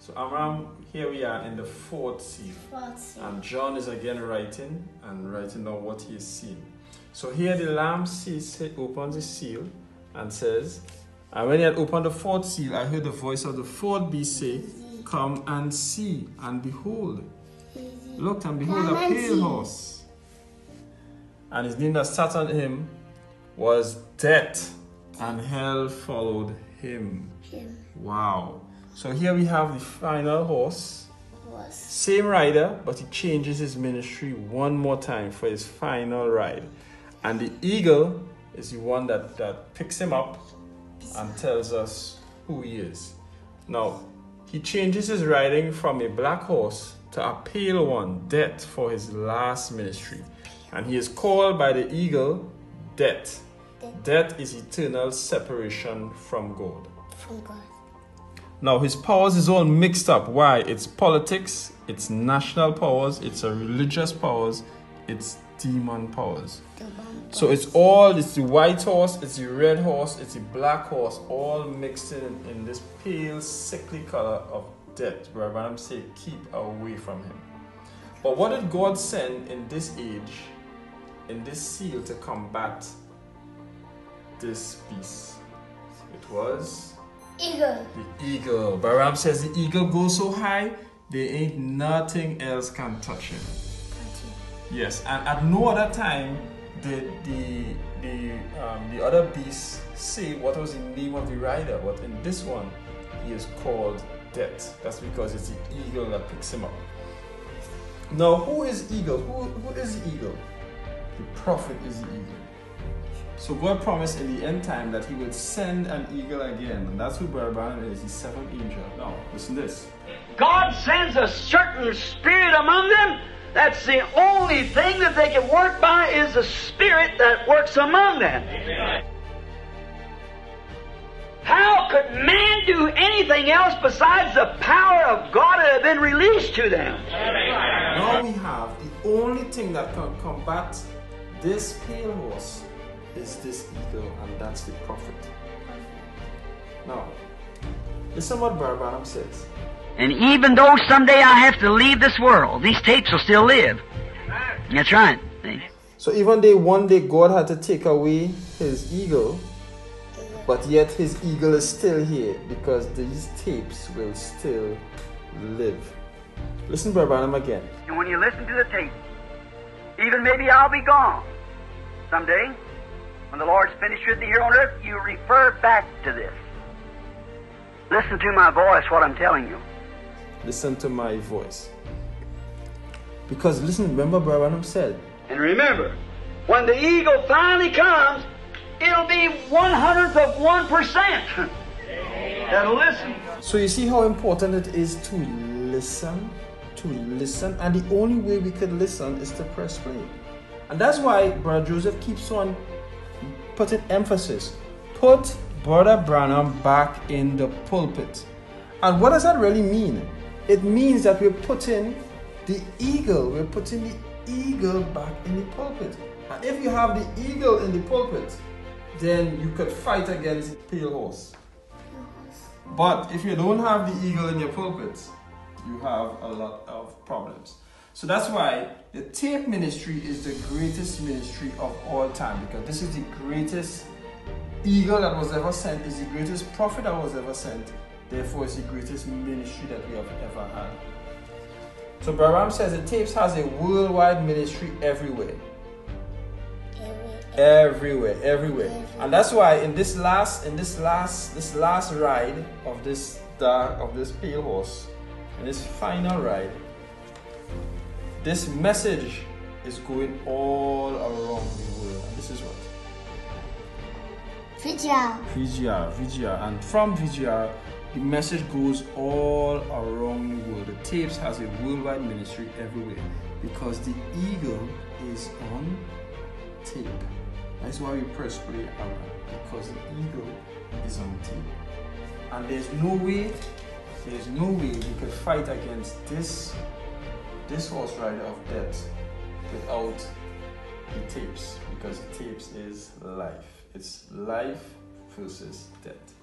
So Amram, here we are in the fourth seal. And John is again writing down what he is seeing. So here the Lamb opens the seal and says, and when he had opened the fourth seal, I heard the voice of the fourth beast say, come and see, and behold. Look, and behold, a pale horse. And his name that sat on him was Death, and hell followed him. Wow. So here we have the final horse. Same rider, but he changes his ministry one more time for his final ride. And the eagle is the one that picks him up and tells us who he is. Now, he changes his riding from a black horse to a pale one, Death, for his last ministry. And he is called by the eagle Death. Death is eternal separation from God. Now, his powers is all mixed up. Why? It's politics, it's national powers, it's a religious powers, it's demon powers. So it's the white horse, it's the red horse, it's the black horse, all mixed in this pale, sickly color of death, where Branham say, keep away from him. But what did God send in this age, in this seal, to combat this beast? It was eagle. The eagle. Branham says the eagle goes so high, there ain't nothing else can touch him. Yes, and at no other time did the other beasts say what was the name of the rider, but in this one, he is called Death. That's because it's the eagle that picks him up. Now, who is eagle? Who is the eagle? The prophet is the eagle. So God promised in the end time that he would send an eagle again, and that's who Branham is, the seventh angel. Now, listen to this. God sends a certain spirit among them. That's the only thing that they can work by, is the spirit that works among them. Amen. How could man do anything else besides the power of God that had been released to them? Now we have the only thing that can combat this pale horse is this eagle, and that's the prophet. Now, listen what Branham says. And even though someday I have to leave this world, these tapes will still live. That's right. So even though one day God had to take away his eagle, but yet his eagle is still here because these tapes will still live. Listen to Branham again. And when you listen to the tape, even maybe I'll be gone someday, when the Lord's finished with me here on earth, you refer back to this. Listen to my voice, what I'm telling you. Listen to my voice. Because listen, remember Branham said. And remember, when the eagle finally comes, it'll be 1/100% that'll listen. So you see how important it is to listen, and the only way we could listen is to press play. And that's why Brother Joseph keeps on putting emphasis. Put Brother Branham back in the pulpit. And what does that really mean? It means that we're putting the eagle back in the pulpit. And if you have the eagle in the pulpit, then you could fight against the pale horse. But if you don't have the eagle in your pulpit, you have a lot of problems. So that's why the tape ministry is the greatest ministry of all time, because this is the greatest eagle that was ever sent, is the greatest prophet that was ever sent. Therefore, it's the greatest ministry that we have ever had. So Branham says the tapes has a worldwide ministry everywhere. Everywhere. And that's why in this last ride of this pale horse, in this final ride, this message is going all around the world. And this is what? VGR. And from VGR, the message goes all around the world. The tapes has a worldwide ministry everywhere because the eagle is on tape. That's why we press play around, because the eagle is on tape. And there's no way we could fight against this horse rider of death without the tapes, because the tapes is life. It's life versus death.